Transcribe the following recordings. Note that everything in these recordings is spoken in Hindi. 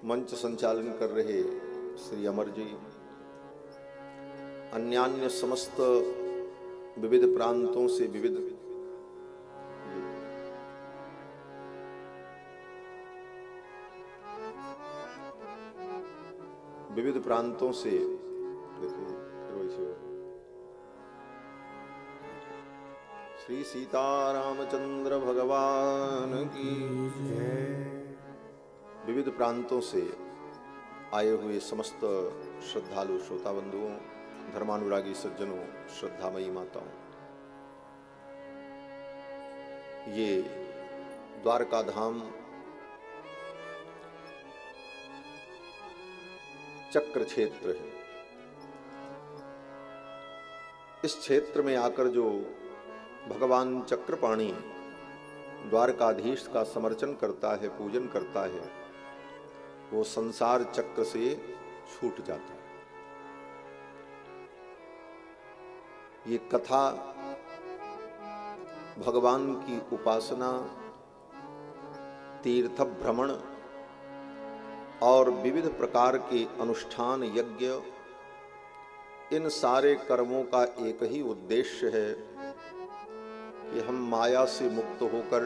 मंच संचालन कर रहे श्री अमर जी, अन्यान्य समस्त विविध प्रांतों से विविध प्रांतों से श्री सीतारामचंद्र भगवान की विविध प्रांतों से आए हुए समस्त श्रद्धालु श्रोता बंधुओं, धर्मानुरागी सज्जनों, श्रद्धामयी माताओं, ये द्वारका धाम चक्र क्षेत्र है। इस क्षेत्र में आकर जो भगवान चक्रपाणी द्वारकाधीश का समर्चन करता है, पूजन करता है, वो संसार चक्र से छूट जाता है। ये कथा भगवान की उपासना, तीर्थ भ्रमण और विविध प्रकार के अनुष्ठान, यज्ञ, इन सारे कर्मों का एक ही उद्देश्य है कि हम माया से मुक्त होकर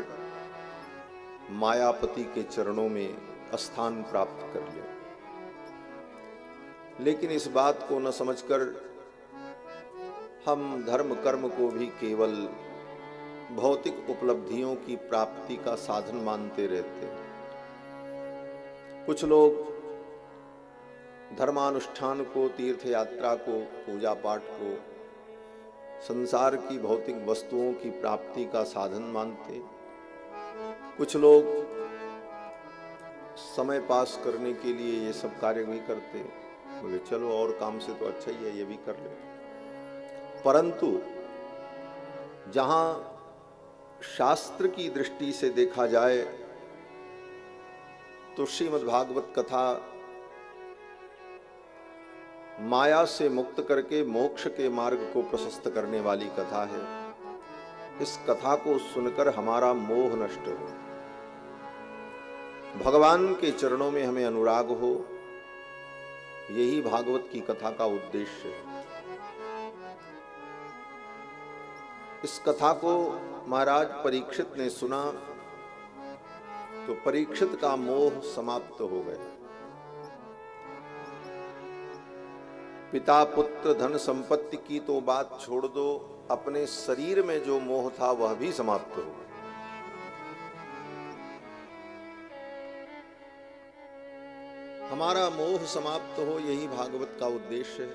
मायापति के चरणों में स्थान प्राप्त कर लें। लेकिन इस बात को न समझकर हम धर्म कर्म को भी केवल भौतिक उपलब्धियों की प्राप्ति का साधन मानते रहते हैं। कुछ लोग धर्मानुष्ठान को, तीर्थ यात्रा को, पूजा पाठ को संसार की भौतिक वस्तुओं की प्राप्ति का साधन मानते। कुछ लोग समय पास करने के लिए ये सब कार्य भी करते, बोले चलो और काम से तो अच्छा ही है, ये भी कर ले। परंतु जहां शास्त्र की दृष्टि से देखा जाए तो श्रीमद् भागवत कथा माया से मुक्त करके मोक्ष के मार्ग को प्रशस्त करने वाली कथा है। इस कथा को सुनकर हमारा मोह नष्ट हो, भगवान के चरणों में हमें अनुराग हो, यही भागवत की कथा का उद्देश्य है। इस कथा को महाराज परीक्षित ने सुना तो परीक्षित का मोह समाप्त हो गया। पिता पुत्र धन संपत्ति की तो बात छोड़ दो, अपने शरीर में जो मोह था वह भी समाप्त हो गया। हमारा मोह समाप्त हो, यही भागवत का उद्देश्य है।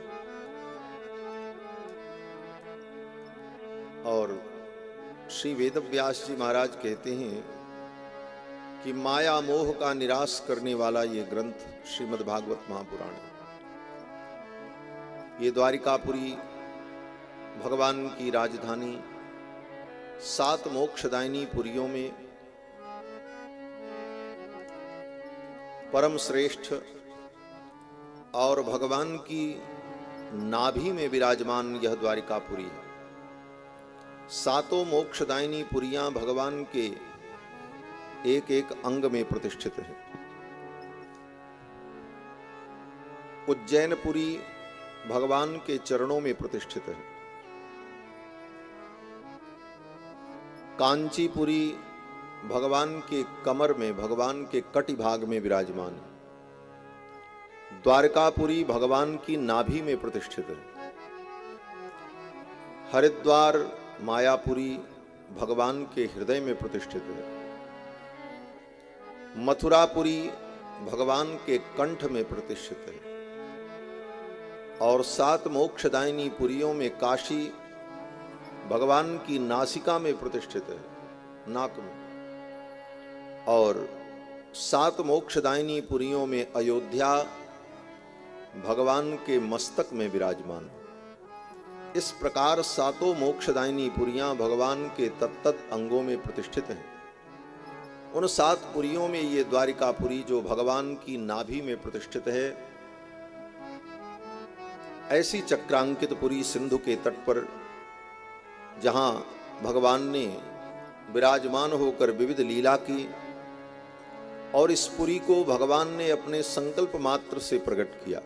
और श्री वेदव्यास जी महाराज कहते हैं कि माया मोह का निराश करने वाला ये ग्रंथ श्रीमद् भागवत महापुराण है। ये द्वारिकापुरी भगवान की राजधानी 7 मोक्षदायिनी पुरियों में परम श्रेष्ठ और भगवान की नाभि में विराजमान यह द्वारिकापुरी है। 7 मोक्षदायिनी पुरियां भगवान के एक एक अंग में प्रतिष्ठित है। उज्जैनपुरी भगवान के चरणों में प्रतिष्ठित है। कांचीपुरी भगवान के कमर में, भगवान के कटी भाग में विराजमान है। द्वारकापुरी भगवान की नाभि में प्रतिष्ठित है। हरिद्वार मायापुरी भगवान के हृदय में प्रतिष्ठित है। मथुरापुरी भगवान के कंठ में प्रतिष्ठित है। और 7 मोक्षदायिनी पुरियों में काशी भगवान की नासिका में प्रतिष्ठित है, नाक में। और 7 मोक्षदायिनी पुरियों में अयोध्या भगवान के मस्तक में विराजमान है। इस प्रकार 7 मोक्षदायिनी पुरियां भगवान के तत्त अंगों में प्रतिष्ठित हैं। उन 7 पुरियों में ये द्वारिकापुरी जो भगवान की नाभि में प्रतिष्ठित है, ऐसी चक्रांकित पुरी सिंधु के तट पर जहां भगवान ने विराजमान होकर विविध लीला की, और इस पुरी को भगवान ने अपने संकल्प मात्र से प्रकट किया।